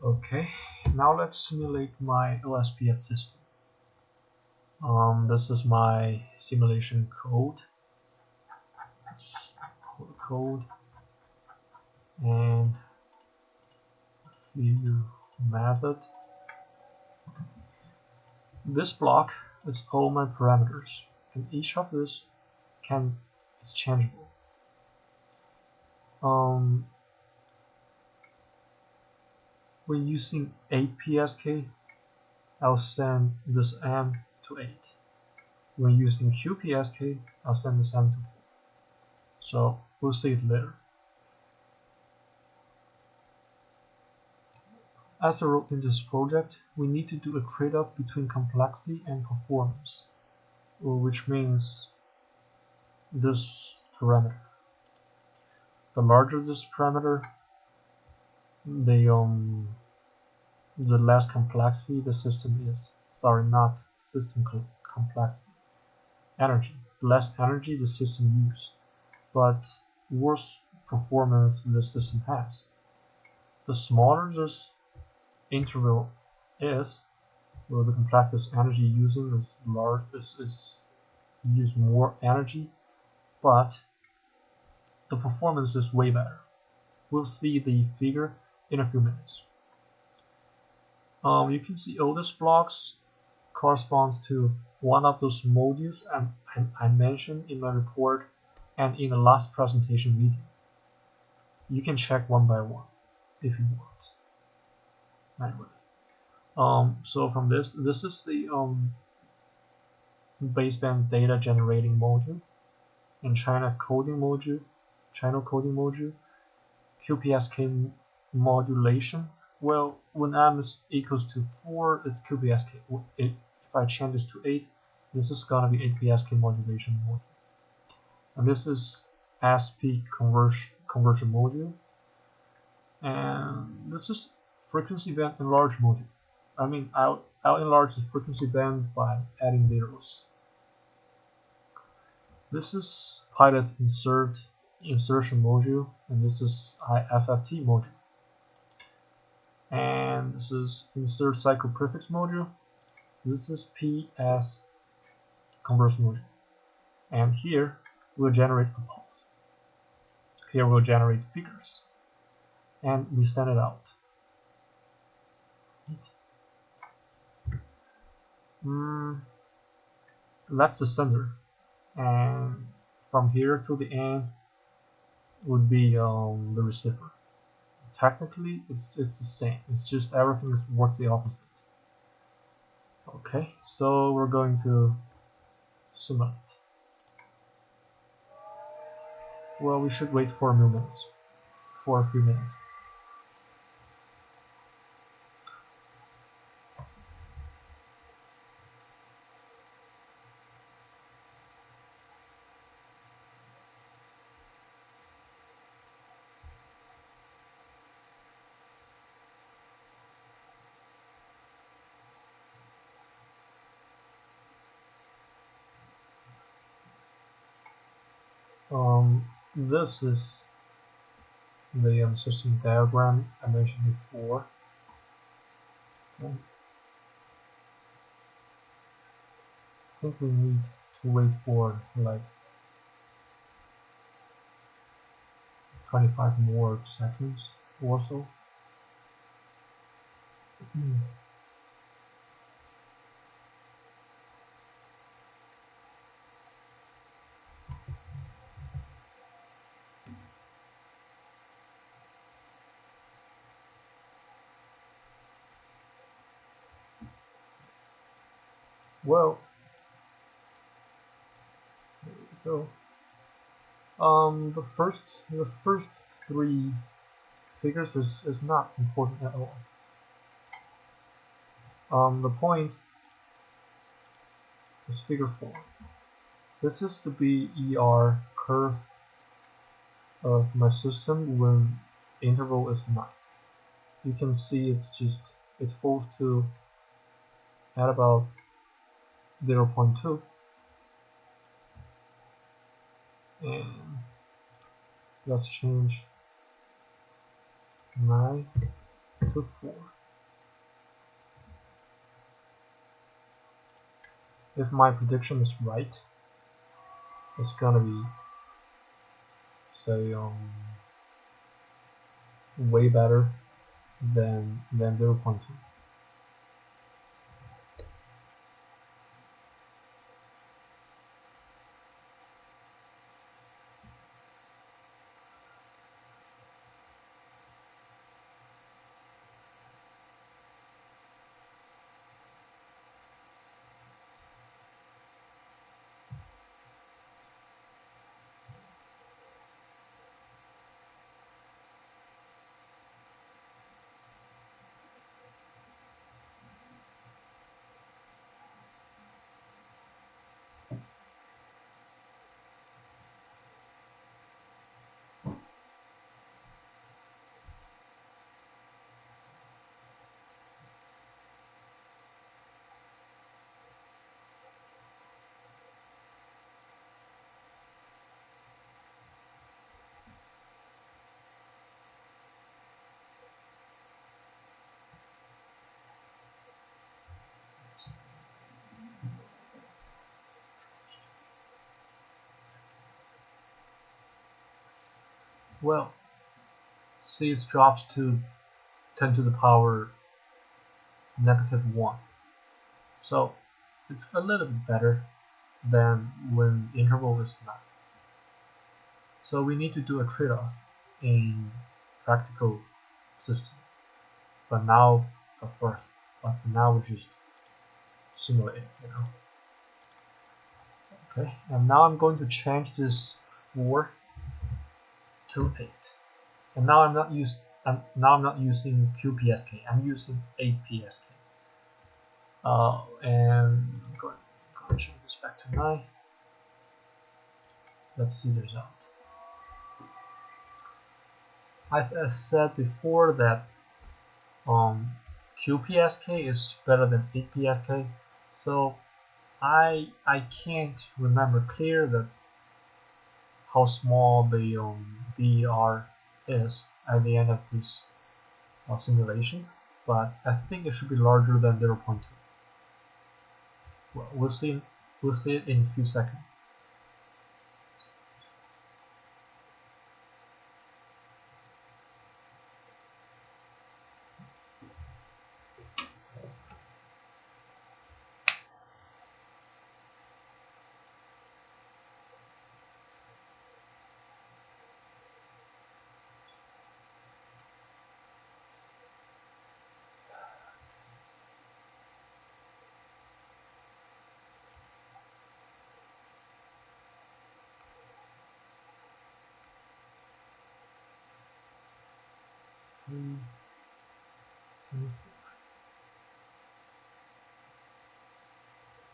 Okay, now let's simulate my OSPF system. This is my simulation code. Code and view method. This block is all my parameters, and each of this is changeable. When using 8 PSK, I'll send this M to 8. When using QPSK, I'll send this M to 4. So we'll see it later. After in this project, we need to do a trade-off between complexity and performance, which means this parameter. The larger this parameter, the less complexity the system is. Sorry, not system complexity. Energy. The less energy the system uses, but worse performance the system has. The smaller this interval is, where the complexity energy using is large, is use more energy, but the performance is way better. We'll see the figure in a few minutes. You can see all these blocks corresponds to one of those modules I mentioned in my report and in the last presentation video. You can check one by one if you want. Anyway, so from this is the baseband data generating module and China coding module, QPSK modulation. Well, when m is equals to 4, it's QPSK. If I change this to 8, this is gonna be 8 PSK modulation module. And this is SP conversion module. And this is frequency band enlarge module. I mean, I'll enlarge the frequency band by adding zeros. This is pilot insertion module, and this is IFFT module. And this is insert cycle prefix module. This is PS converse module. And here we'll generate a pulse. Here we'll generate figures. And we send it out. That's the sender. And from here to the end would be the receiver. Technically, it's the same. It's just everything works the opposite. Okay, so we're going to simulate. Well, we should wait for a few minutes. This is the system diagram I mentioned before. Okay. I think we need to wait for like 25 more seconds or so. Well, there we go. The first three figures is not important at all. The point is figure 4. This is the BER curve of my system when interval is 9. You can see it falls to at about 0.2, and let's change 9 to 4. If my prediction is right, it's gonna be, say, way better than 0.2. Well, see, it drops to 10 to the power -1. So it's a little bit better than when the interval is not. So we need to do a trade-off in practical system. But now, for now we just simulate it, Okay, and now I'm going to change this 4 to 8. And now I'm not using QPSK. I'm using 8PSK. And I'm going to change this back to 9. Let's see the result. As I said before that QPSK is better than 8PSK, so I can't remember clear that how small the BR is at the end of this simulation, but I think it should be larger than 0.2. Well, we'll see it in a few seconds.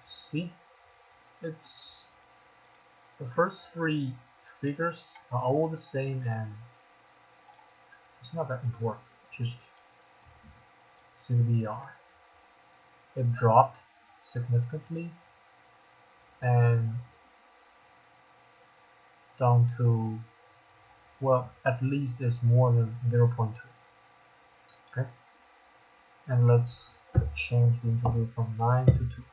See, it's the first 3 figures are all the same, and it's not that important. Just see the BR. It dropped significantly and down to, well, at least it's more than 0.2. Okay, and let's change the interval from 9 to 2.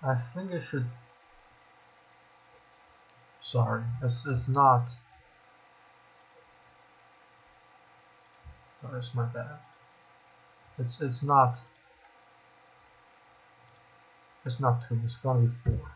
I think it should, sorry, it's not, sorry, it's my bad. It's not 2, it's gonna be 4.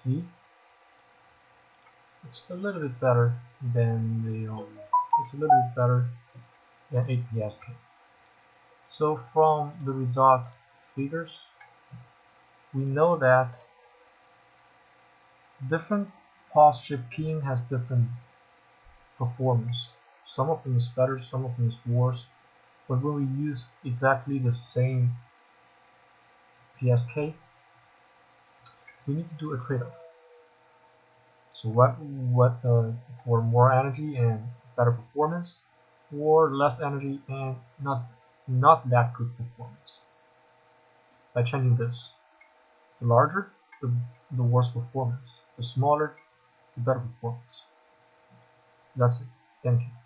see it's a little bit better than it's a little bit better than 8 PSK. So from the result figures, we know that different pause shift keying has different performance. Some of them is better, some of them is worse, but when we use exactly the same PSK, we need to do a trade-off. So what for more energy and better performance, or less energy and not that good performance. By changing this, the larger, the worse performance. The smaller, the better performance. That's it. Thank you.